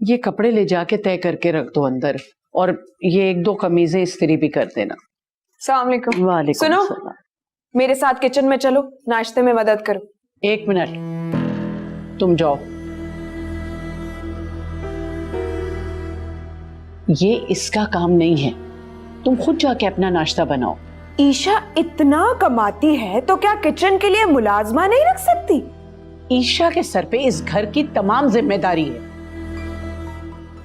ये कपड़े ले जाके तय करके रख दो अंदर, और ये 1-2 कमीजें इस्त्री भी कर देना। अस्सलाम वालेकुम। वालेकुम सुनो, सलाम। मेरे साथ किचन में चलो, नाश्ते में मदद करो। 1 मिनट, तुम जाओ। ये इसका काम नहीं है, तुम खुद जाके अपना नाश्ता बनाओ। ईशा इतना कमाती है तो क्या किचन के लिए मुलाजमा नहीं रख सकती? ईशा के सर पे इस घर की तमाम जिम्मेदारी है।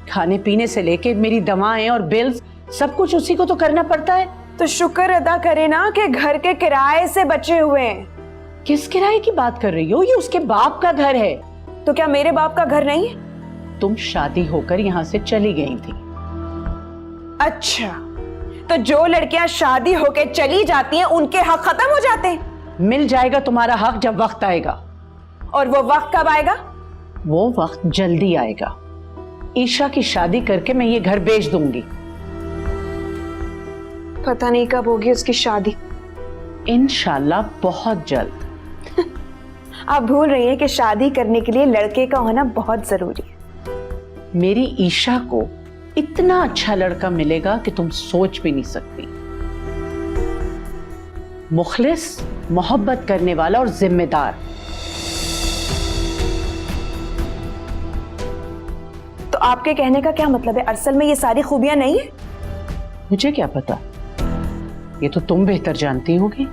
खाने पीने से लेके मेरी दवाएं और बिल्स, सब कुछ उसी को तो करना पड़ता है। तो शुक्र अदा करे ना कि घर के किराए से बचे हुए हैं। किस किराए की बात कर रही हो? ये उसके बाप का घर है। तो क्या मेरे बाप का घर नहीं है? तुम शादी होकर यहाँ से चली गई थी। अच्छा, तो जो लड़कियां शादी होकर चली जाती हैं उनके हक खत्म हो जाते हैं? मिल जाएगा तुम्हारा हक जब वक्त आएगा। और वो वक्त कब आएगा? वो वक्त जल्दी आएगा। ईशा की शादी करके मैं ये घर बेच दूंगी। पता नहीं कब होगी उसकी शादी। इंशाल्लाह बहुत जल्द। आप भूल रही हैं कि शादी करने के लिए लड़के का होना बहुत जरूरी है। मेरी ईशा को इतना अच्छा लड़का मिलेगा कि तुम सोच भी नहीं सकती। मुखलिस, मोहब्बत करने वाला और जिम्मेदार। तो आपके कहने का क्या मतलब है? असल में ये सारी खूबियां नहीं है? मुझे क्या पता, ये तो तुम बेहतर जानती होगी।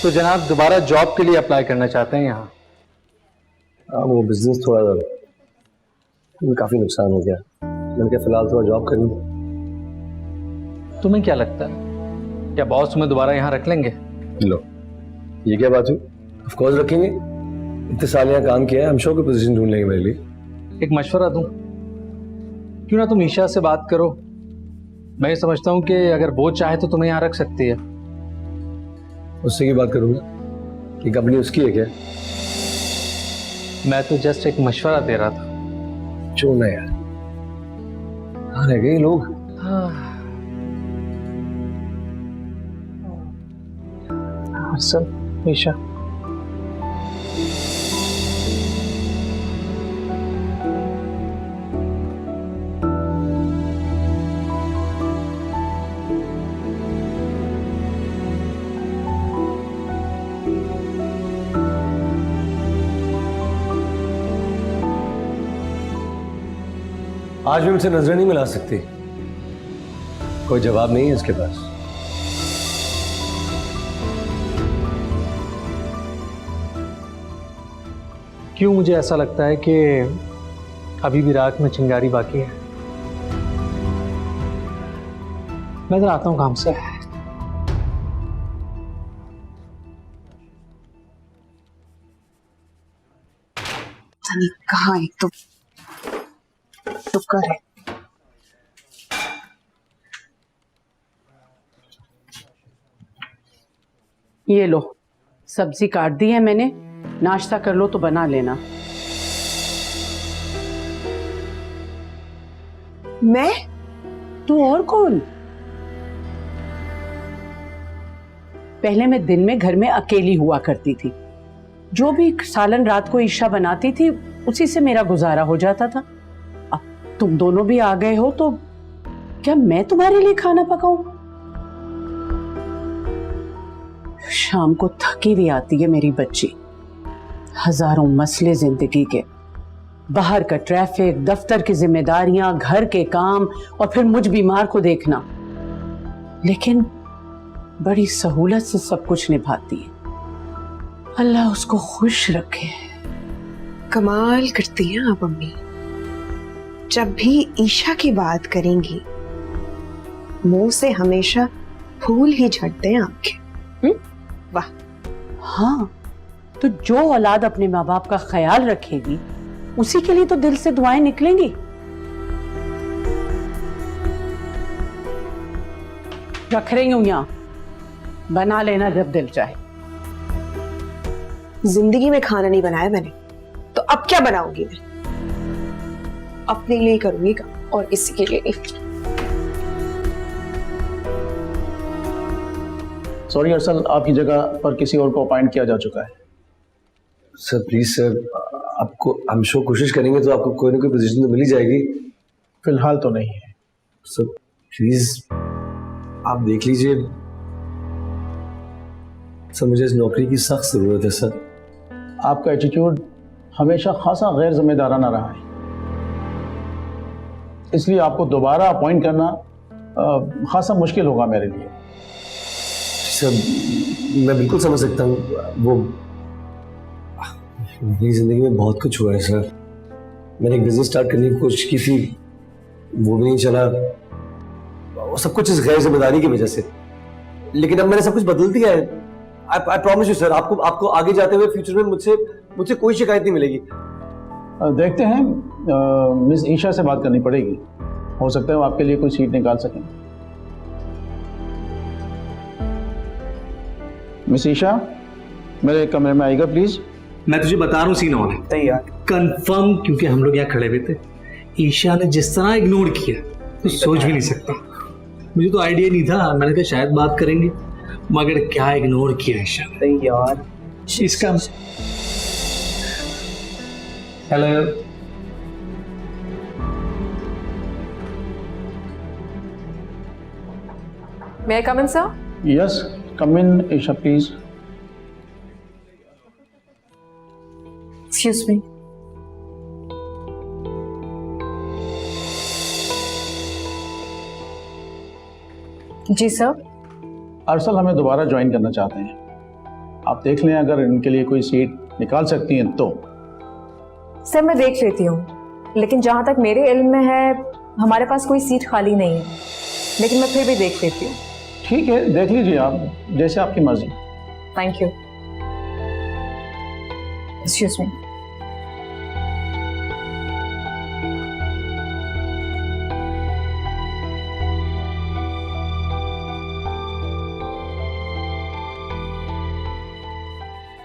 तो जनाब दोबारा जॉब के लिए अप्लाई करना चाहते हैं यहाँ? वो बिजनेस थोड़ा काफी नुकसान हो गया, मैंने कहा फिलहाल थोड़ा जॉब करनी। तुम्हें क्या लगता है, क्या बॉस तुम्हें दोबारा यहाँ रख लेंगे? लो, ये क्या बात हुई? ऑफ कोर्स रखेंगे, इतने साल यहाँ काम किया है, हम श्योर कोई पोजीशन ढूंढ लेंगे मेरे लिए। एक मशवरा दूं, क्यों ना तुम ईशा से बात करो। मैं समझता हूँ कि अगर वो चाहे तो तुम्हें यहाँ रख सकती है। उससे की बात करूंगा कि कंपनी उसकी है क्या? मैं तो जस्ट एक मशवरा दे रहा था। क्यों ना यार, कहाँ रह गए लोग? सब ईशा, आज भी मुझसे नजर नहीं मिला सकती? कोई जवाब नहीं है इसके पास? क्यों मुझे ऐसा लगता है कि अभी भी रात में चिंगारी बाकी है। मैं जरा आता हूँ काम से। कहाँ एक तो शुक्र है। ये लो, सब्जी काट दी है मैंने, नाश्ता कर लो तो बना लेना। मैं? तू और कौन? पहले मैं दिन में घर में अकेली हुआ करती थी, जो भी सालन रात को ईशा बनाती थी उसी से मेरा गुजारा हो जाता था। अब तुम दोनों भी आ गए हो तो क्या मैं तुम्हारे लिए खाना पकाऊं? शाम को थकी हुई आती है मेरी बच्ची, हजारों मसले जिंदगी के, बाहर का ट्रैफिक, दफ्तर की जिम्मेदारियां, घर के काम और फिर मुझ बीमार को देखना, लेकिन बड़ी सहूलत से सब कुछ निभाती है। अल्लाह उसको खुश रखे। कमाल करती हैं आप अम्मी, जब भी ईशा की बात करेंगी मुंह से हमेशा फूल ही झड़ते हैं आपके। वाह। हाँ, तो जो औलाद अपने माँ बाप का ख्याल रखेगी उसी के लिए तो दिल से दुआएं निकलेंगी। रख रही हूं यहाँ, बना लेना जब दिल चाहे। जिंदगी में खाना नहीं बनाया मैंने, तो अब क्या बनाऊंगी मैं? अपने लिए करूंगी काम। और किसी के लिए नहीं। सॉरी अरसल, आपकी जगह पर किसी और को अपॉइंट किया जा चुका है। सर प्लीज सर, आपको हम शो कोशिश करेंगे तो आपको कोई ना कोई पोजीशन तो मिल ही जाएगी। फिलहाल तो नहीं है। सर प्लीज आप देख लीजिए। सर मुझे इस नौकरी की सख्त जरूरत है सर। आपका एटीट्यूड हमेशा खासा गैर जिम्मेदाराना रहा है, इसलिए आपको दोबारा अपॉइंट करना खासा मुश्किल होगा मेरे लिए। सर मैं बिल्कुल समझ सकता हूँ, वो मेरी जिंदगी में बहुत कुछ हुआ है सर। मैंने एक बिजनेस स्टार्ट करने की कोशिश की थी, वो भी नहीं चला, वो सब कुछ इस गैर जिम्मेदारी की वजह से। लेकिन अब मैंने सब कुछ बदल दिया है। आई प्रॉमिस यू सर, आपको आगे जाते हुए फ्यूचर में मुझसे कोई शिकायत नहीं मिलेगी। देखते हैं, मिस ईशा से बात करनी पड़ेगी, हो सकता है वो आपके लिए कोई सीट निकाल सकें। मिस ईशा, मेरे कमरे में आएगा प्लीज। मैं तुझे बता रहा हूँ सीन ऑन है तैयार कंफर्म, क्योंकि हम लोग यहाँ खड़े हुए थे। ईशा ने जिस तरह इग्नोर किया तो सोच भी नहीं सकता। मुझे तो आइडिया नहीं था, मैंने कहा शायद बात करेंगे, मगर क्या इग्नोर किया ईशा ने। तैयार। इसका hello, May I come in, sir? Yes, come in Isha please. Excuse me. जी सर। अरसल हमें दोबारा ज्वाइन करना चाहते हैं, आप देख लें अगर इनके लिए कोई सीट निकाल सकती हैं तो। सर मैं देख लेती हूँ, लेकिन जहाँ तक मेरे इल्म में है हमारे पास कोई सीट खाली नहीं है, लेकिन मैं फिर भी देख लेती हूँ। ठीक है, देख लीजिए आप, जैसे आपकी मर्जी। Thank you. Excuse me.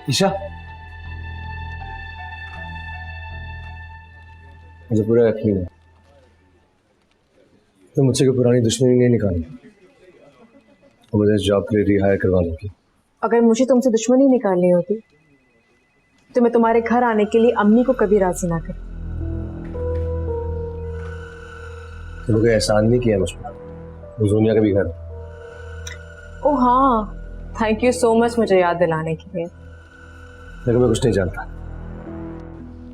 Isha मुझे पूरा यकीन है तो मुझसे कोई पुरानी दुश्मनी नहीं निकाली और मुझे इस जॉब के लिए रिहायर करवा लूंगी। अगर मुझे तुमसे दुश्मनी निकालनी होती तो मैं तुम्हारे घर आने के लिए अम्मी को कभी राजी ना कर। तुमने कोई एहसान नहीं किया मुझ पर, वो सोनिया का भी घर। ओ हाँ, थैंक यू सो मच मुझे याद दिलाने के लिए। लेकिन मैं कुछ नहीं जानता,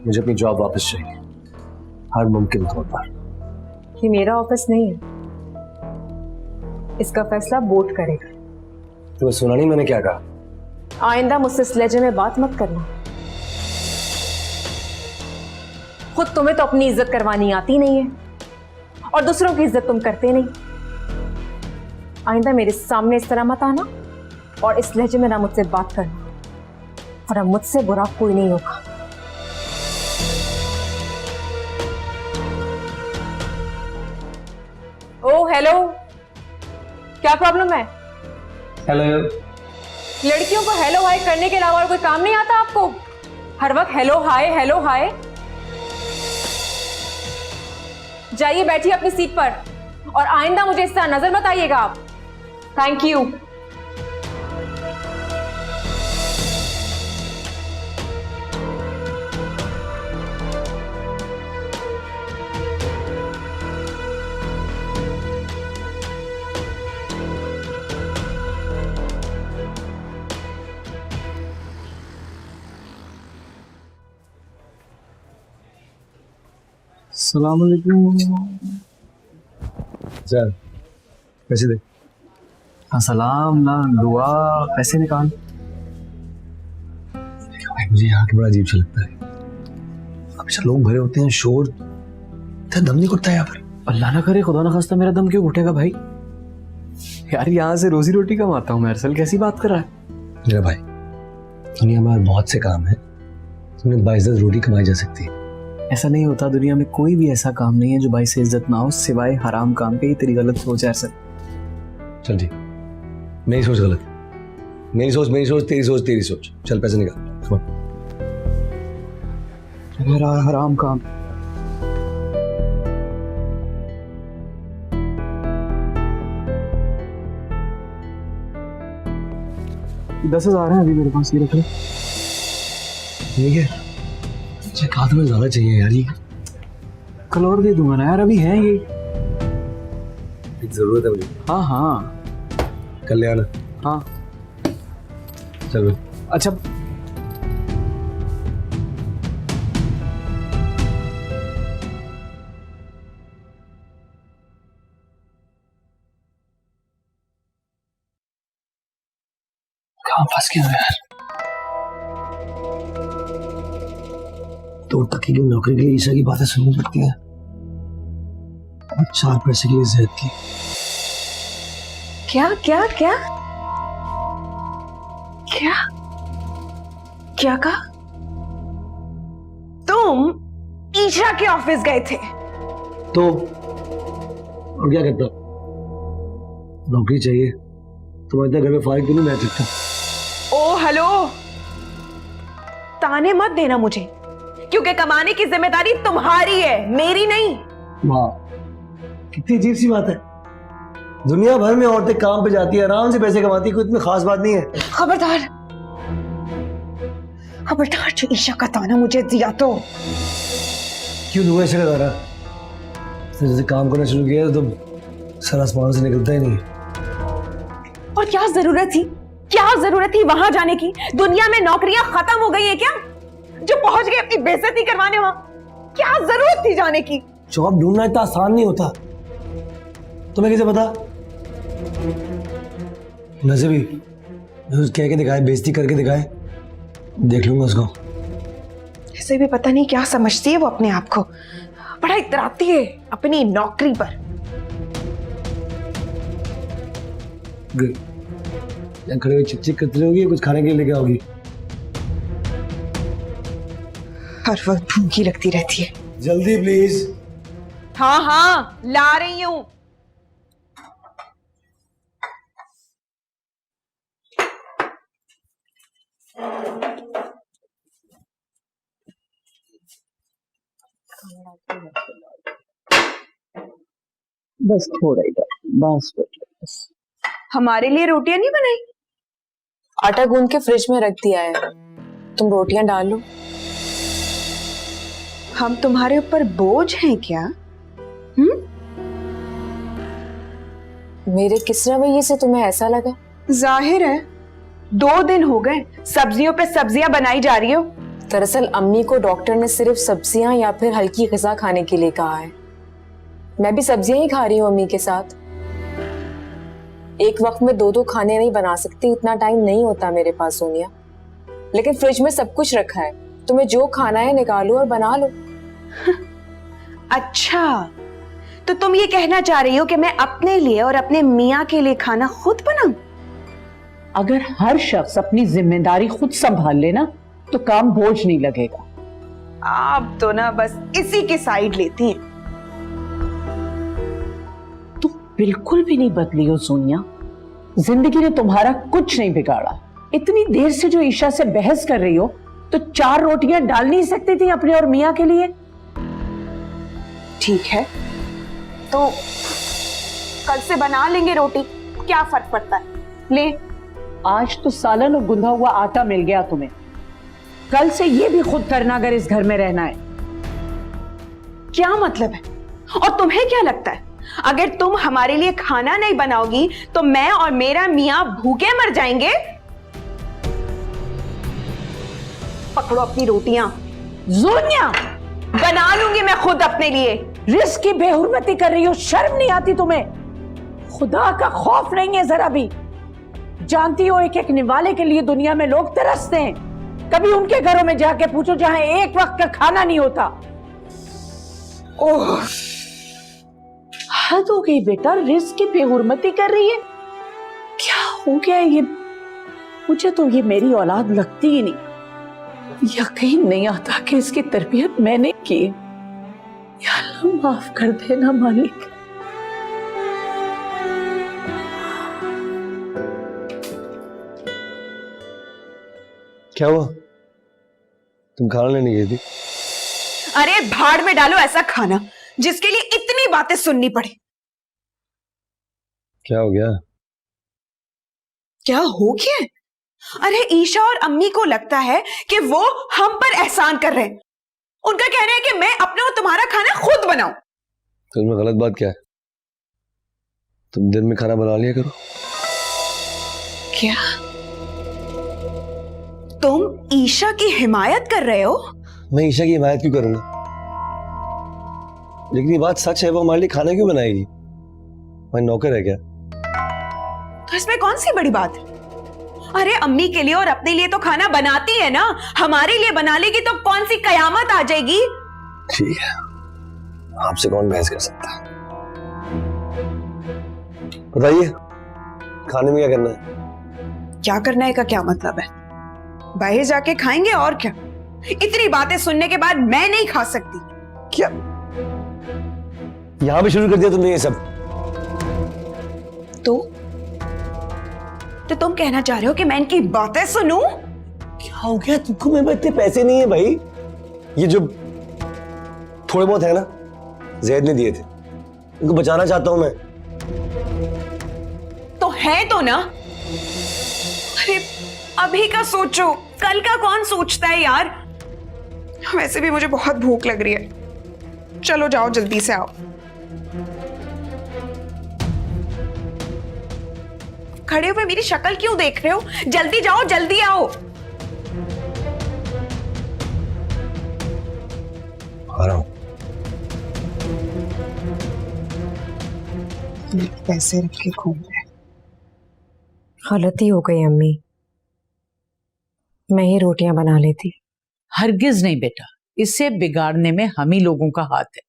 मुझे अपनी जॉब वापस चाहिए हर मुमकिन तौर पर। ये मेरा ऑफिस नहीं है, इसका फैसला बोर्ड करेगा। तुम्हें सुना नहीं मैंने क्या कहा? आइंदा मुझसे इस लहजे में बात मत करना। खुद तुम्हें तो अपनी इज्जत करवानी आती नहीं है और दूसरों की इज्जत तुम करते नहीं। आइंदा मेरे सामने इस तरह मत आना और इस लहजे में ना मुझसे बात करना, और अब मुझसे बुरा कोई नहीं होगा। ओ हेलो, क्या प्रॉब्लम है? हेलो, लड़कियों को हेलो हाय करने के अलावा और कोई काम नहीं आता आपको? हर वक्त हेलो हाय हेलो हाय। जाइए बैठिए अपनी सीट पर और आइंदा मुझे इस तरह नजर मत आइएगा आप। Thank you. अस्सलाम वालेकुम। चल पैसे दे। सलाम ना दुआ, पैसे निकाल। भाई मुझे यहाँ के बड़ा अजीब सा लगता है, हमेशा लोग भरे होते हैं, शोर, तेरा दम नहीं घुटता यहाँ पर? अल्लाह ना करे, खुदा ना खास्ता मेरा दम क्यों घुटेगा भाई? यार यहाँ से रोजी रोटी कमाता हूँ मैं। अरसल कैसी बात कर रहा है? मेरा भाई, दुनिया में बहुत से काम है जिनमें बाइज्जत रोटी कमाई जा सकती है। ऐसा नहीं होता, दुनिया में कोई भी ऐसा काम नहीं है जो भाई से इज्जत ना हो सिवाय हराम काम के। ये तेरी गलत सोच है अरसल। चल ठीक, मेरी सोच गलत, मेरी सोच तेरी सोच तेरी सोच। चल पैसे निकाल। मेरा हराम काम। 10,000 है अभी मेरे पास, ये रख लो। ठीक है, चेक हाथ में ज्यादा चाहिए यार, ये कल और दे दूंगा ना यार, अभी है ये। एक जरूरत है मुझे। हाँ हाँ कल ले आना। हाँ चलो। अच्छा, कहाँ फंस गया यार। तो तक की नौकरी के लिए ईशा की बातें सुननी पड़ती है और 4 पैसे के लिए जहद की। क्या क्या क्या क्या क्या कहा? तुम ईशा के ऑफिस गए थे? तो और क्या करता? नौकरी चाहिए, तुम्हारे इतना घर में फारिग तो नहीं बैठ सकता। ओ हेलो, ताने मत देना मुझे, क्योंकि कमाने की जिम्मेदारी तुम्हारी है, मेरी नहीं। वाह, कितनी अजीब सी बात है। दुनिया भर में औरतें काम पे जाती है, आराम से पैसे कमाती है, कोई इतनी खास बात नहीं है। खबरदार खबरदार, जो ईशा का ताना मुझे दिया तो। क्यों दूंगा ऐसा का ताना? जैसे काम करना शुरू किया तो सर आसमान से निकलता ही नहीं। और क्या जरूरत थी वहां जाने की? दुनिया में नौकरियां खत्म हो गई है क्या? जो पहुंच गए अपनी बेइज्जती करवाने वहां, क्या जरूरत थी जाने की? जॉब ढूंढना इतना आसान नहीं होता, तुम्हें कैसे पता? वैसे भी कह के दिखाए, बेइज्जती करके दिखाए, देख लूंगा उसको। ऐसे भी पता नहीं क्या समझती है वो अपने आप को, बड़ा इतराती है अपनी नौकरी पर। यहाँ खड़े हुए चिक चिक करती रहोगी, कुछ खाने के लिए लेके आओगी? हर वक्त भूखी लगती रहती है। जल्दी प्लीज। हाँ हाँ ला रही हूं। बस थोड़ा ही बस बस। हमारे लिए रोटियां नहीं बनाई? आटा गूंद के फ्रिज में रख दिया है, तुम रोटियां डाल लो। हम तुम्हारे ऊपर बोझ हैं क्या? मेरे किस रवैये से तुम्हें ऐसा लगा? जाहिर है, 2 दिन हो गए सब्जियों पे सब्जियां बनाई जा रही हो। दरअसल अम्मी को डॉक्टर ने सिर्फ सब्जियां या फिर हल्की ग़िज़ा खाने के लिए कहा है। मैं भी सब्जियां ही खा रही हूँ अम्मी के साथ। एक वक्त में 2-2 खाने नहीं बना सकती, इतना टाइम नहीं होता मेरे पास सोनिया। लेकिन फ्रिज में सब कुछ रखा है, तुम्हें जो खाना है निकालो और बना लो। अच्छा, तो तुम ये कहना चाह रही हो कि मैं अपने लिए और अपने मियाँ के लिए खाना खुद बनाऊं? अगर हर शख्स अपनी जिम्मेदारी खुद संभाल लेना तो काम बोझ नहीं लगेगा। आप तो ना बस इसी की साइड लेती हैं। तुम बिल्कुल भी नहीं बदली हो सोनिया, जिंदगी ने तुम्हारा कुछ नहीं बिगाड़ा। इतनी देर से जो ईशा से बहस कर रही हो, तो 4 रोटियां डाल नहीं सकती थी अपने और मियाँ के लिए? ठीक है, तो कल से बना लेंगे रोटी, क्या फर्क पड़ता है? ले, आज तो सालन और गुंधा हुआ आटा मिल गया तुम्हें, कल से ये भी खुद करना अगर इस घर में रहना है। क्या मतलब है? और तुम्हें क्या लगता है, अगर तुम हमारे लिए खाना नहीं बनाओगी तो मैं और मेरा मियाँ भूखे मर जाएंगे? पकड़ो अपनी रोटियां। सोनिया, बना लूंगी मैं खुद अपने लिए। रिस्क की बेहुरमती कर रही हो, शर्म नहीं आती तुम्हें? खुदा का खौफ नहीं है जरा भी? जानती हो एक एक निवाले के लिए दुनिया में लोग तरसते हैं। कभी उनके घरों में जाके पूछो जहां एक वक्त का खाना नहीं होता। ओह, हद हो गई बेटा, रिस्क की बेहुरमती कर रही है। क्या हो गया ये? मुझे तो ये मेरी औलाद लगती ही नहीं। यकीन नहीं आता कि इसकी तरबियत मैंने की। या अल्लाह माफ कर देना मालिक। क्या हुआ? तुम खाना लेने गई थी? अरे भाड़ में डालो ऐसा खाना जिसके लिए इतनी बातें सुननी पड़े। क्या हो गया? क्या हो गया? अरे ईशा और अम्मी को लगता है कि वो हम पर एहसान कर रहे हैं। उनका कहना है कि मैं अपने और तुम्हारा खाना खुद बनाऊं। तो इसमें गलत बात क्या है? तुम दिन में खाना बना लिया करो। क्या तुम ईशा की हिमायत कर रहे हो? मैं ईशा की हिमायत क्यों करूंगा? लेकिन ये बात सच है, वो हमारे लिए खाना क्यों बनाएगी? मैं नौकर है क्या? तो इसमें कौन सी बड़ी बात है? अरे अम्मी के लिए और अपने लिए तो खाना बनाती है ना, हमारे लिए बना लेगी तो कौन सी कयामत आ जाएगी? ठीक है, आपसे कौन बहस कर सकता है? बताइए, खाने में क्या करना है? क्या करना है का क्या मतलब है? बाहर जाके खाएंगे और क्या? इतनी बातें सुनने के बाद मैं नहीं खा सकती। क्या यहां भी शुरू कर दिया तुमने ये सब? तो तुम कहना चाह रहे हो कि मैं इनकी बातें सुनूं? क्या हो गया तुमको? मेरे पास इतने पैसे नहीं है भाई। ये जो थोड़े बहुत है ना, जैद ने दिए थे, उनको बचाना चाहता हूं मैं। तो है तो ना। अरे अभी का सोचो, कल का कौन सोचता है यार। वैसे भी मुझे बहुत भूख लग रही है। चलो जाओ, जल्दी से आओ। खड़े हुए मेरी शक्ल क्यों देख रहे हो? जल्दी जाओ, जल्दी आओ। आ रहा हूं। पैसे रख के घूम रहे। गलती हो गई अम्मी, मैं ही रोटियां बना लेती। हरगिज नहीं बेटा, इसे बिगाड़ने में हम ही लोगों का हाथ है।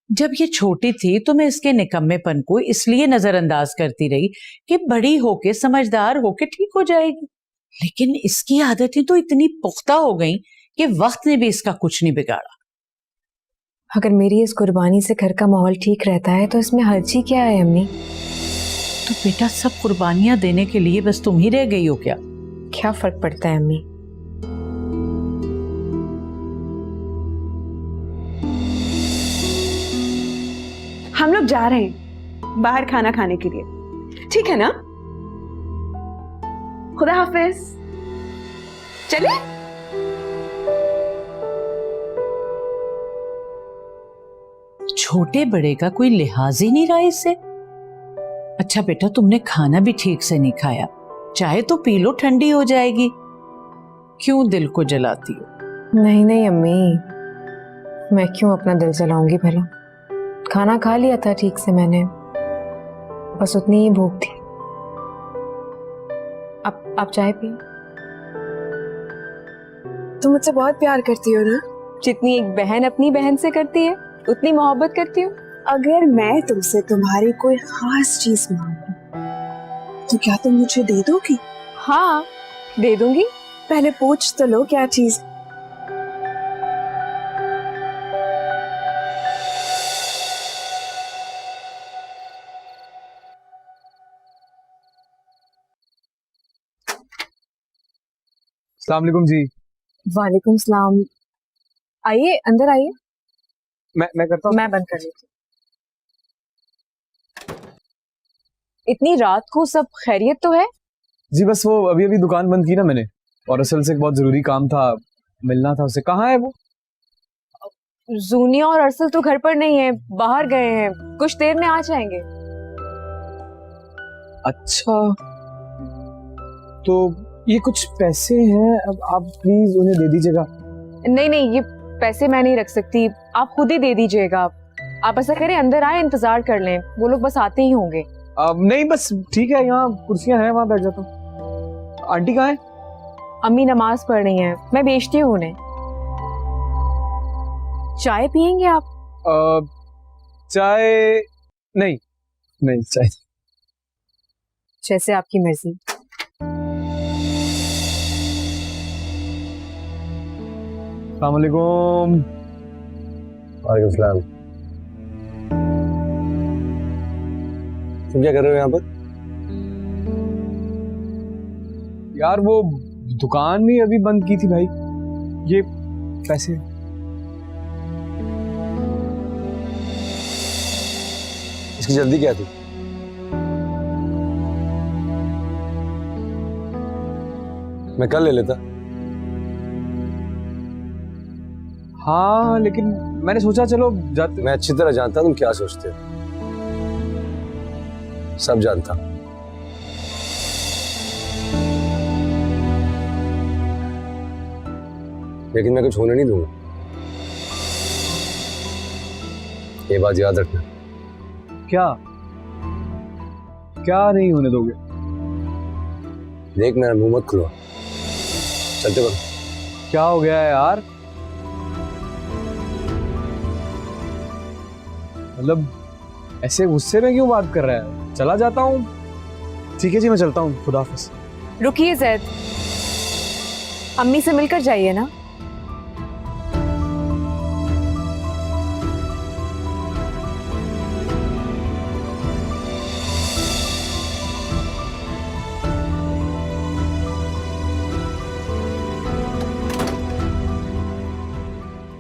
जब ये छोटी थी तो मैं इसके निकम्मेपन को इसलिए नजरअंदाज करती रही कि बड़ी होके समझदार होके ठीक हो जाएगी, लेकिन इसकी आदतें तो इतनी पुख्ता हो गईं कि वक्त ने भी इसका कुछ नहीं बिगाड़ा। अगर मेरी इस कुर्बानी से घर का माहौल ठीक रहता है तो इसमें हर्जी क्या है अम्मी? तो बेटा सब कुर्बानियां देने के लिए बस तुम ही रह गई हो क्या? क्या फर्क पड़ता है अम्मी? हम लोग जा रहे हैं बाहर खाना खाने के लिए, ठीक है ना? खुदा हाफिज। चले? छोटे बड़े का कोई लिहाज ही नहीं रहा इससे। अच्छा बेटा, तुमने खाना भी ठीक से नहीं खाया, चाहे तो पी लो, ठंडी हो जाएगी। क्यों दिल को जलाती हो? नहीं नहीं अम्मी, मैं क्यों अपना दिल जलाऊंगी भला? खाना खा लिया था ठीक से मैंने, बस उतनी ही भूख थी। आप चाय पिए। तुम मुझसे बहुत प्यार करती हो ना? जितनी एक बहन अपनी बहन से करती है उतनी मोहब्बत करती हूँ। अगर मैं तुमसे तुम्हारी कोई खास चीज मांगूं तो क्या तुम मुझे दे दोगी? हाँ दे दूंगी। पहले पूछ तो लो क्या चीज। अस्सलाम वालेकुम जी। वालेकुम सलाम। आइए अंदर आइए। मैं करता हूँ। मैं बंद कर लेती हूँ। इतनी रात को सब खैरियत तो है? जी बस वो अभी अभी दुकान बंद की ना मैंने, और असल से एक बहुत जरूरी काम था, मिलना था उससे। कहाँ है वो? जूनिया और अरसल तो घर पर नहीं है, बाहर गए हैं, कुछ देर में आ जाएंगे। अच्छा, तो ये कुछ पैसे हैं, अब आप प्लीज उन्हें दे दीजिएगा। नहीं नहीं, ये पैसे मैं नहीं रख सकती, आप खुद ही दे दीजिएगा। आप ऐसा करें, अंदर आए, इंतजार कर लें, वो लोग बस आते ही होंगे। नहीं बस ठीक है, यहाँ कुर्सियां हैं, वहां बैठ जाता हूँ। आंटी कहाँ है? अम्मी नमाज पढ़ रही हैं, मैं बेचती हूँ उन्हें। चाय पियेंगे आप? चाय नहीं, नहीं चाय। जैसे आपकी मर्जी। अस्सलाम वालेकुम। वालेकुम सलाम। तुम क्या कर रहे हो यहाँ पर? यार वो दुकान भी अभी बंद की थी भाई, ये पैसे। इसकी जल्दी क्या थी? मैं कल ले लेता। हाँ लेकिन मैंने सोचा चलो जाते। मैं अच्छी तरह जानता तुम क्या सोचते हो, सब जानता। लेकिन मैं कुछ होने नहीं दूंगा, ये बात याद रखना। क्या क्या नहीं होने दोगे? देख मेरा मुंह मत खुलवा, चलते बनो। क्या हो गया है यार? मतलब ऐसे गुस्से में क्यों बात कर रहा है? चला जाता हूँ। ठीक है जी, मैं चलता हूँ, खुदा हाफिज। रुकिए जैद, अम्मी से मिलकर जाइए ना।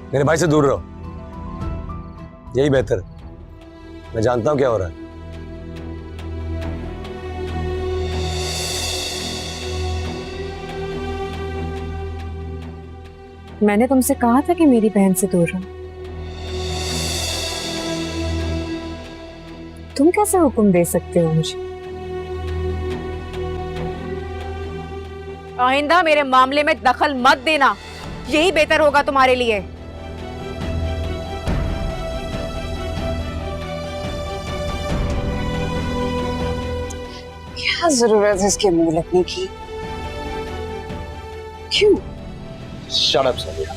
मेरे भाई से दूर रहो, यही बेहतर है। मैं जानता हूं क्या हो रहा है। मैंने तुमसे कहा था कि मेरी बहन से दूर रहो। तुम कैसे हुक्म दे सकते हो मुझे? आइंदा मेरे मामले में दखल मत देना, यही बेहतर होगा तुम्हारे लिए। क्या जरूरत है इसके मुंह लगने की? क्यों? Shut up Sadia.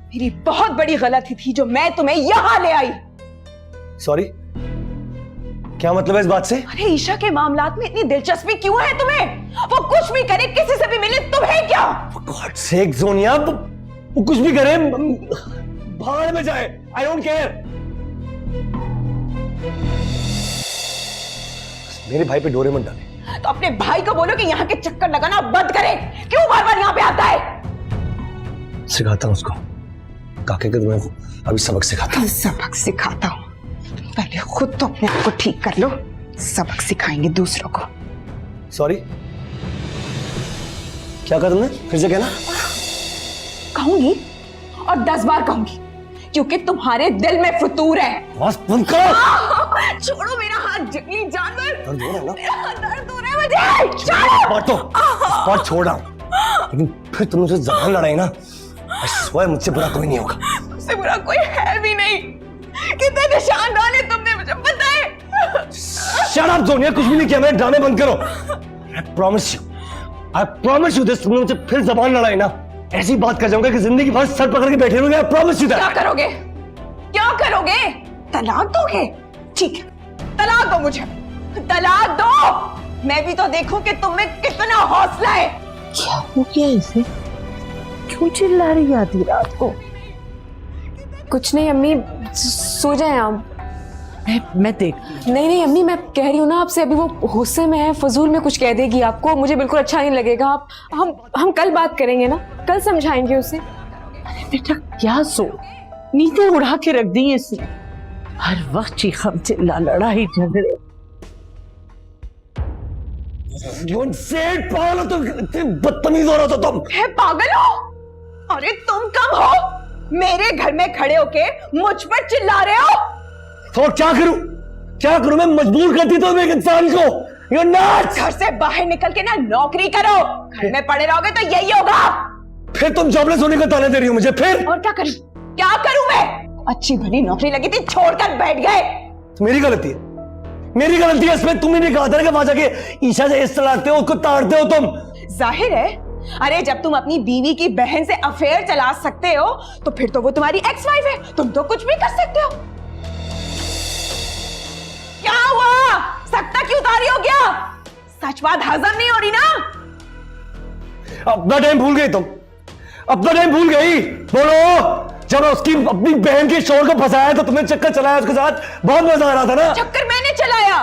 मेरी बहुत बड़ी गलती थी जो मैं तुम्हें यहां ले आई। सॉरी, क्या मतलब है इस बात से? अरे ईशा के मामलात में इतनी दिलचस्पी क्यों है तुम्हें? वो कुछ भी करे, किसी से भी मिले, तुम्हें क्या? For God's sake, सोनिया, वो कुछ भी करे, भाड़ में जाए, I don't care। मेरे भाई पे डोरे मत डाले। तो अपने भाई को बोलो कि यहाँ के चक्कर लगाना बंद करे। क्यों बार बार यहाँ पे आता है? सिखाता हूँ उसको, काके के तुम्हें अभी सबक सिखाता हूँ। सबक सिखाता हूँ? पहले खुद तो अपने आप को ठीक कर लो, सबक सिखाएंगे दूसरों को। सॉरी, क्या कहा तुमने? फिर से कहना। कहूंगी और 10 बार कहूंगी, क्योंकि तुम्हारे दिल में फतूर है। बस बंद करो। छोड़ो मेरा हाथ, जंगली जानवर। दर्द हो रहा है ना? मेरा हाथ दर्द हो रहा है मुझे। छोड़ो। बात छोड़ रहा हूँ, लेकिन फिर तुम मुझसे जबान लड़ाई ना, स्वयं मुझसे बुरा कोई नहीं होगा। मुझसे बुरा कोई है भी नहीं। कितने निशान डाले तुमने मुझे पता है। शट अप सोनिया, कुछ भी नहीं किया मैंने, ड्रामे बंद करो। I promise you this, तुमने मुझसे फिर जबान लड़ाई ना, ऐसी बात कर जाऊंगा कि जिंदगी भर सर पकड़ के बैठे रहोगे। I promise you that। क्या करोगे? क्या करोगे? तलाक दोगे? ठीक है, तलाक दो मुझे, तलाक दो। मैं भी तो देखूं कि तुम में कितना हौसला है। क्या हो गया इसे? क्यों चिल्ला रही आधी रात को? कुछ नहीं अम्मी, सो जाएं आप। मैं देख। नहीं नहीं अम्मी, मैं कह रही हूँ ना आपसे, अभी वो गुस्से में है, फजूल में कुछ कह देगी आपको, मुझे बिल्कुल अच्छा नहीं लगेगा। आप हम कल बात करेंगे ना, कल समझाएंगे उसे। बेटा क्या सो नींदें उड़ा के रख दी इसने, हर वक्त चीखम चिल्ला, लड़ाई झगड़े। पागल हो तुम, इतने बदतमीज हो रहा था तुम। है पागल हो? अरे तुम कम हो, मेरे घर में खड़े होके मुझ पर चिल्ला रहे हो। तो क्या करूं? क्या करूं? मैं मजबूर करती तो एक इंसान को। You're nuts! घर से बाहर निकल के ना नौकरी करो, घर में पड़े रहोगे तो यही होगा। फिर तुम जॉबलेस होने का ताना दे रही हो मुझे। फिर और क्या करूं? क्या करूं मैं? अच्छी भली नौकरी लगी थी, छोड़कर बैठ गए। मेरी गलती है, मेरी गलती है इसमें। तुमने नहीं कहा था कि वहां जाके ईशा से इस तरह हो, उसको ताड़ते हो तुम। जाहिर है, अरे जब तुम अपनी बीवी की बहन से अफेयर चला सकते हो तो फिर तो वो तुम्हारी एक्स वाइफ है, तुम तो कुछ भी कर सकते हो। क्या हुआ? सकता क्यों उतारी हो? क्या सच बात हजम नहीं हो रही ना? अपना टाइम भूल गई तुम, अपना टाइम भूल गई। बोलो जब उसकी अपनी बहन के शोर को फंसाया तो तुम्हें चक्कर चलाया उसके साथ, बहुत मजा आ रहा था ना। चक्कर मैंने चलाया?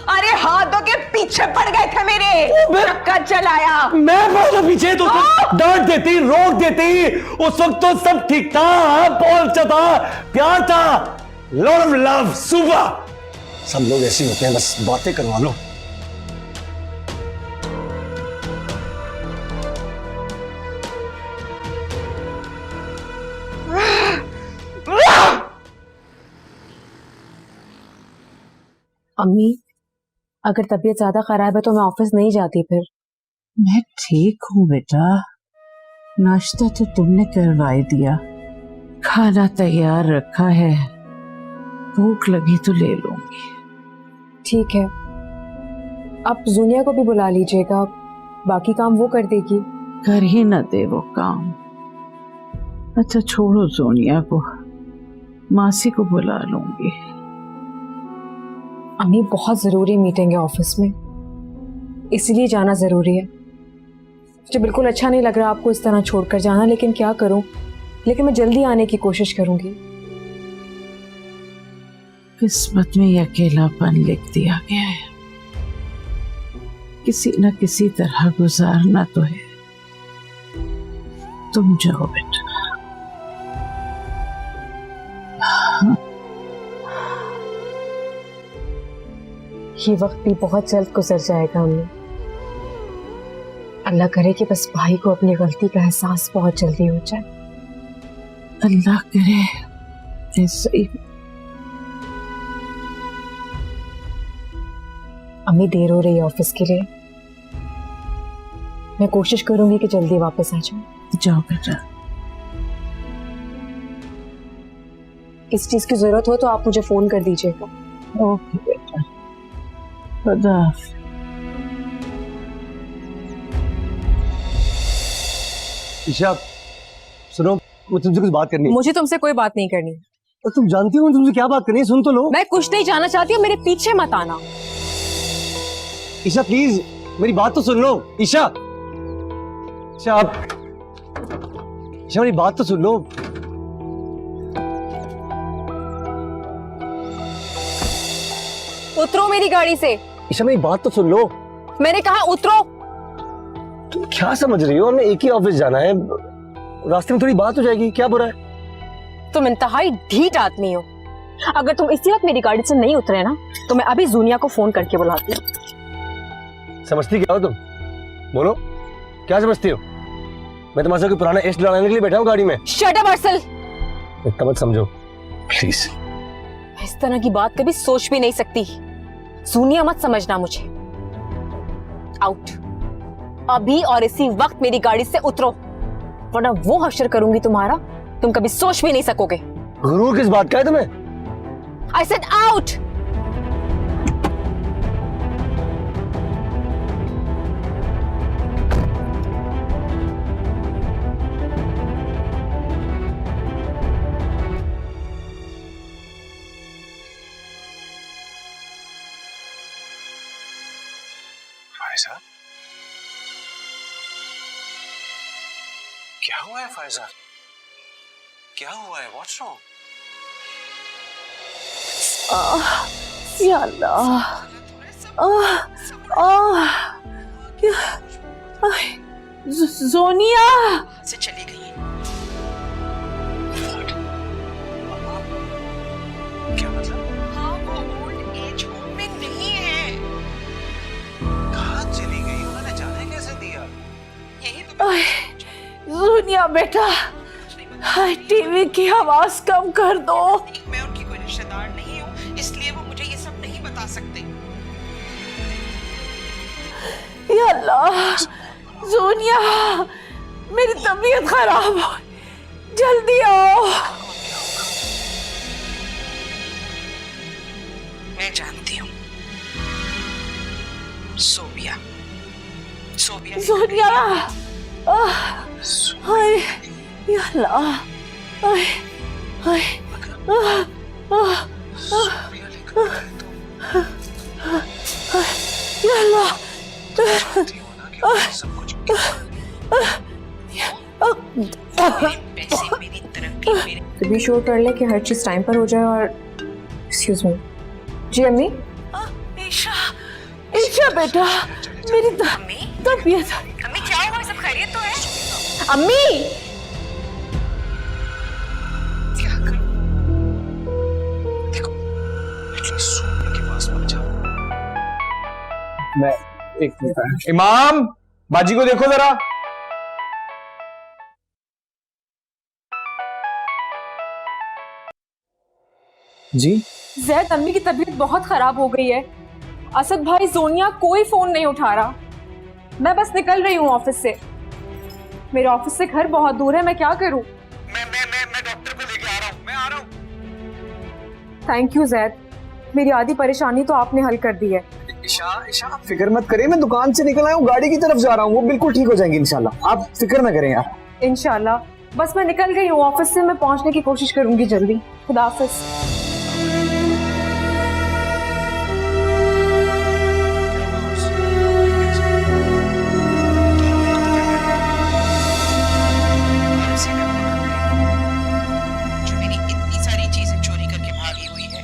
अरे हाथों के पीछे पड़ गए थे मेरे, चक्कर चलाया। मैं पड़ा पीछे तो डांट देती, रोक देती, उस वक्त तो सब ठीक था, बहुत अच्छा था, प्यार था, लॉट ऑफ लव, सुपर। सब लोग ऐसे होते हैं, बस बातें करवा लो। अम्मी, अगर तबीयत ज्यादा खराब है तो मैं ऑफिस नहीं जाती फिर। मैं ठीक हूँ बेटा, नाश्ता तो तुमने करवाई दिया, खाना तैयार रखा है, भूख लगी तो ले लूंगी। ठीक है, आप जूनिया को भी बुला लीजिएगा, बाकी काम वो कर देगी। कर ही न दे वो काम। अच्छा छोड़ो सोनिया को, मासी को बुला लूंगी। अम्मी, बहुत जरूरी मीटिंग है ऑफिस में, इसीलिए जाना जरूरी है। मुझे बिल्कुल अच्छा नहीं लग रहा आपको इस तरह छोड़कर जाना, लेकिन क्या करूं, लेकिन मैं जल्दी आने की कोशिश करूंगी। किस्मत में ये अकेलापन लिख दिया गया है, किसी न किसी तरह गुजारना तो है। तुम जाओ बेटा। ये वक्त भी बहुत जल्द गुजर जाएगा अम्मी। अल्लाह करे कि बस भाई को अपनी गलती का एहसास बहुत जल्दी हो जाए। अल्लाह करे ऐसा ही। अम्मी, देर हो रही है ऑफिस के लिए, मैं कोशिश करूंगी कि जल्दी वापस आ जाऊं। जाओ बेटा। किसी चीज की जरूरत हो तो आप मुझे फोन कर दीजिएगा। ओके बेटा, खुदा हाफिज़। ईशा सुनो, मुझे तुमसे कुछ बात करनी है। मुझे तुमसे कोई बात नहीं करनी। और तुम जानती हो तुमसे क्या बात करनी है, सुन तो लो। मैं कुछ नहीं जानना चाहती हूँ, मेरे पीछे मत आना। ईशा प्लीज मेरी बात तो सुन लो। ईशा, ईशा आप, ईशा मेरी बात तो सुन लो। उतरो मेरी गाड़ी से। ईशा मेरी बात तो सुन लो। मैंने कहा उतरो। तुम क्या समझ रही हो, हमें एक ही ऑफिस जाना है, रास्ते में थोड़ी बात हो जाएगी, क्या बुरा है? तुम इंतहाई ढीठ आदमी हो। अगर तुम इसी वक्त मेरी गाड़ी से नहीं उतरे ना तो मैं अभी जूनिया को फोन करके बुलाती हूँ। समझती क्या हो तुम? बोलो क्या समझती हो? मैं तुम्हारे साथ कोई पुराना इश्क लड़ाने के लिए बैठा हूँ गाड़ी में। Shut up Arsal. इतना मत समझो प्लीज। इस तरह की बात कभी सोच भी नहीं सकती। जूनिया मत समझना मुझे। आउट, अभी और इसी वक्त मेरी गाड़ी से उतरो, वरना वो हश्र करूंगी तुम्हारा, तुम कभी सोच भी नहीं सकोगे। गुरूर किस बात का है तुम्हें? I said out. फायजा, क्या हुआ है फायजा? क्या हुआ है? What's wrong? या अल्लाह, सोनिया से चली गई। क्या मतलब? हाँ, वो ओल्ड एज होम में नहीं है। कहाँ चली गई? उन्होंने जाने कैसे दिया? यही तो सोनिया बेटा, टीवी की आवाज कम कर दो। मैं उनकी कोई रिश्तेदार नहीं हूँ, इसलिए वो मुझे ये सब नहीं बता सकते। या अल्लाह, सोनिया मेरी तबीयत खराब हो, जल्दी आओ। मैं जानती हूँ, सोबिया, सोबिया। सोनिया, हाय या अल्लाह, हाय हाय, या अल्लाह, सब कुछ पैसे, मेरी तरक्की, मेरे इंश्योर कर ले कि हर चीज़ टाइम पर हो जाए। और एक्सक्यूज मी जी अम्मी। ईशा बेटा, मेरी तबीयत। अम्मी क्या हुआ, सब खैरियत तो है? अम्मी मैं एक मिनट। इमाम, बाजी को देखो जरा। जी जैद, अम्मी की तबीयत बहुत खराब हो गई है। असद भाई, जोनिया कोई फोन नहीं उठा रहा। मैं बस निकल रही हूँ ऑफिस से। मेरे ऑफिस से घर बहुत दूर है, मैं क्या करूँ? मैं डॉक्टर को लेके आ रहा हूँ, मैं आ रहा हूँ। थैंक यू जैद, मेरी आधी परेशानी तो आपने हल कर दी है। ईशा, आप फिक्र मत करिए, मैं दुकान से निकल आया हूँ, गाड़ी की तरफ जा रहा हूँ, वो बिल्कुल ठीक हो जाएंगी इंशाल्लाह, आप फिक्र ना करें यार। इंशाल्लाह, बस मैं निकल गई हूँ ऑफिस से, मैं पहुंचने की कोशिश करूंगी जल्दी। खुदा हाफिज। जो मेरी इतनी सारी चीजें चोरी करके भागी हुई है,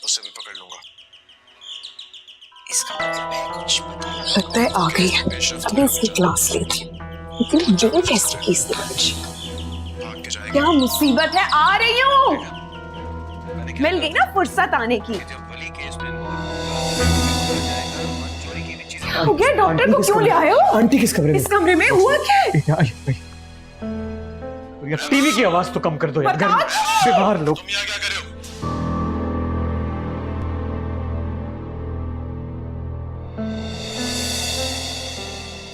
उसे भी पकड़ लूंगा। इसका मतलब है कुछ पता लगता है आ गई है, अभी इसकी क्लास ली थी, लेकिन मुझे कैसे की इसने बच्ची। भाग के जाएगा। क्या मुसीबत है, आ रही हूँ। मिल गई ना फुर्सत आने की। जब वली केस में जाएगा, चोरी की भी चीजें हो गया, डॉक्टर को क्यों ले आए हो? आंटी किस कमरे में? इस कमरे में हुआ क्या है? यार टीवी की आवाज तो कम कर दो यार, घर में बीमार लोग। तुम यहाँ क्या कर रहे हो?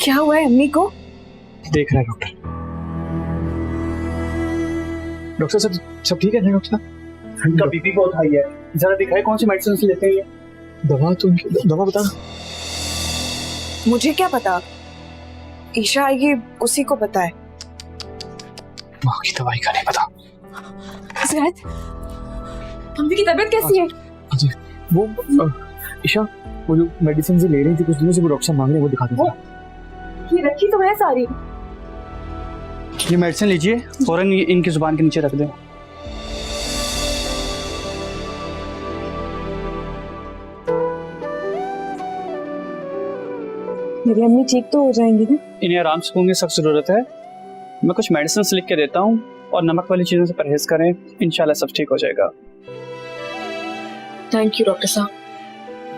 क्या हुआ है अम्मी को? देख रहा है डॉक्टर। डॉक्टर साहब सब ठीक है ना? डॉक्टर साहब उनका बीपी बहुत हाई है, जरा दिखाए कौन सी मेडिसिन लेते हैं। दवा तो दवा बता। मुझे क्या पता, ईशा आएगी उसी को पता है। माँ की दवाई का नहीं पता। जैद, अम्मी की तबीयत कैसी है? जी वो ईशा, वो जो मेडिसिन ले रही थी कुछ दिनों से, वो डॉक्टर साहब मांग रहे हैं, वो दिखा दो। ये रखी तो है सारी। ये मेडिसिन लीजिए, फौरन इनकी जुबान के नीचे रख दें। मेरी अम्मी ठीक तो हो जाएंगी ना? इन्हें आराम सुकून की सख्त जरूरत है। मैं कुछ मेडिसिन लिख के देता हूँ और नमक वाली चीजों से परहेज करें, इंशाल्लाह सब ठीक हो जाएगा। थैंक यू डॉक्टर साहब।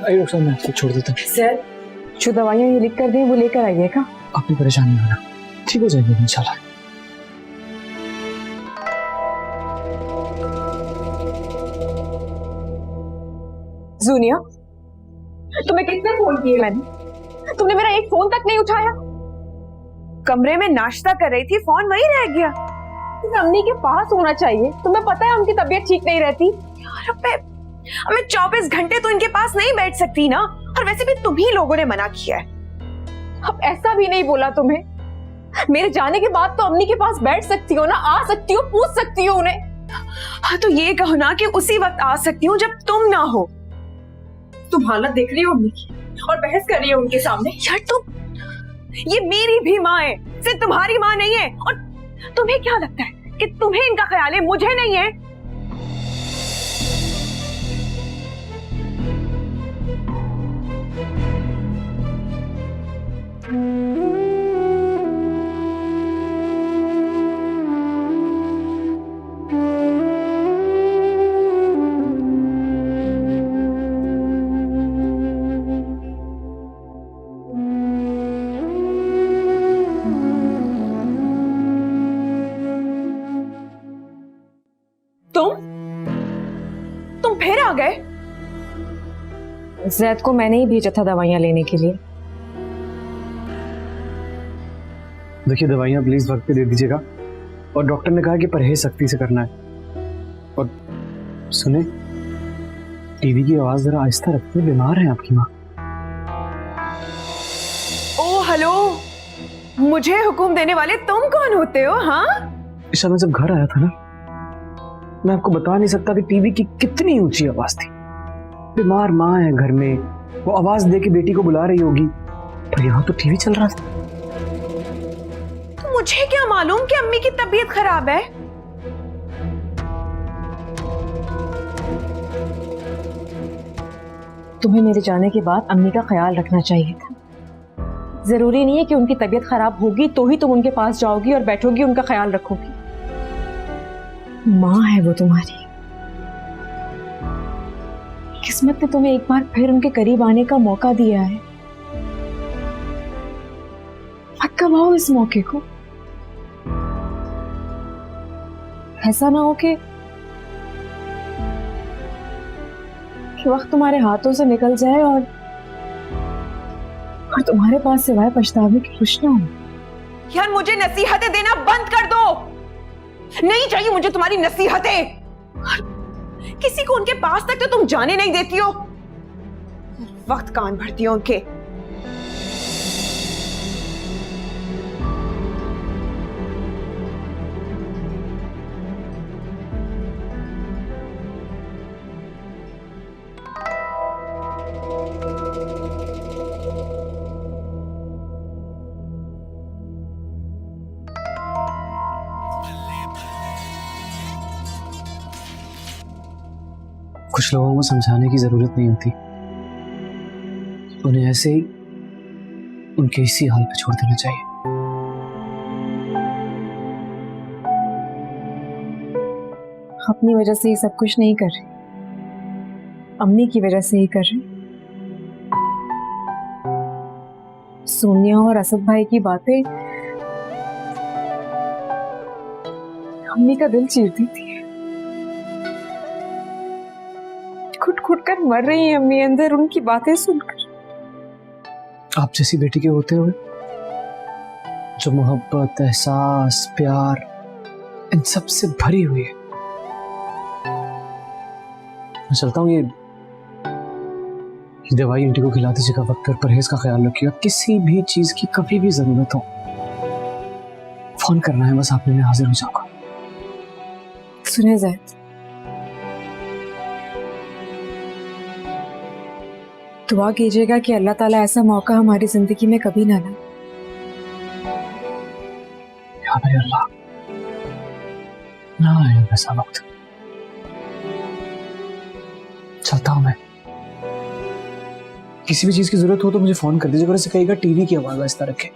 आइए डॉक्टर साहब, मैं आपको छोड़ देता हूँ। सर, जो दवाइयाँ ये लिख कर दें वो लेकर आइएगा। आपकी परेशानी होना ठीक हो जाएगी इंशाल्लाह। जूनिया, तुम्हें कितने फोन किए मैंने, तुमने मेरा एक फोन तक नहीं उठाया। कमरे में नाश्ता कर रही थी, फोन वहीं रह गया। तुम्हें अम्मी के पास होना चाहिए, तुम्हें पता है उनकी तबीयत ठीक नहीं रहती। यार मैं 24 घंटे तो इनके पास नहीं बैठ सकती ना, और वैसे भी तुम ही लोगों ने मना किया है। अब ऐसा भी नहीं बोला तुम्हें, मेरे जाने के बाद तो अम्मी के पास बैठ सकती हो ना, आ सकती हो, पूछ सकती हो उन्हें। हाँ तो ये कहो ना कि उसी वक्त आ सकती हूँ जब तुम ना हो। तुम हालत देख रही हो अम्मी की और बहस कर रही हो उनके सामने। यार तुम, ये मेरी भी माँ है, सिर्फ तुम्हारी माँ नहीं है। और तुम्हें क्या लगता है कि तुम्हें इनका ख्याल है, मुझे नहीं है? तुम फिर आ गए? जैद को मैंने ही भेजा था दवाइयाँ लेने के लिए। देखिए दवाइयाँ प्लीज वक्त पे दे दीजिएगा, और डॉक्टर ने कहा कि परहेज सख्ती से करना है। और सुने, टीवी की आवाज जरा आहिस्ता रखिए, बीमार है आपकी माँ। ओ हेलो, मुझे हुक्म देने वाले तुम कौन होते हो? हाँ, ईशा, मैं जब घर आया था ना, मैं आपको बता नहीं सकता कि टीवी की कितनी ऊंची आवाज थी। बीमार माँ है घर में, वो आवाज दे के बेटी को बुला रही होगी, पर यहाँ तो टीवी चल रहा था। तो मुझे क्या मालूम कि अम्मी की तबीयत खराब है। तुम्हें मेरे जाने के बाद अम्मी का ख्याल रखना चाहिए था। जरूरी नहीं है कि उनकी तबीयत खराब होगी तो ही तुम उनके पास जाओगी और बैठोगी, उनका ख्याल रखोगी। माँ है वो तुम्हारी। किस्मत ने तुम्हें एक बार फिर उनके करीब आने का मौका दिया है। मत गवाओ इस मौके को। ऐसा ना हो कि वक्त तुम्हारे हाथों से निकल जाए और तुम्हारे पास सिवाय पछतावे के कुछ ना हो। यार मुझे नसीहतें देना बंद कर दो। नहीं चाहिए मुझे तुम्हारी नसीहतें। किसी को उनके पास तक तो तुम जाने नहीं देती हो, वक्त कान भरती हो उनके। कुछ लोगों को समझाने की जरूरत नहीं होती, उन्हें ऐसे ही उनके इसी हाल पे छोड़ देना चाहिए। अपनी वजह से ये सब कुछ नहीं कर रही, अम्मी की वजह से ही कर रही। सोनिया और असद भाई की बातें अम्मी का दिल चीरती थी। घुट घुट कर मर रही है अम्मी अंदर उनकी बातें सुनकर। आप जैसी बेटी के होते हुए जो मोहब्बत, एहसास, प्यार इन सब से भरी हुई है। मैं चलता हूँ। ये दवाई आंटी को खिला दीजिएगा, वक्त पर परहेज का ख्याल रखिएगा। किसी भी चीज की कभी भी जरूरत हो फोन करना है, बस आपने, मैं हाजिर हो जाऊंगा। सुने ज़ैद, दुआ कीजिएगा कि अल्लाह ताला ऐसा मौका हमारी जिंदगी में कभी ना लाए। या मेरे अल्लाह, ना आए ऐसा वक्त। चलता हूं मैं। किसी भी चीज की जरूरत हो तो मुझे फोन कर दीजिएगा। और इसे कहिएगा टीवी की आवाज आहिस्ता रखे।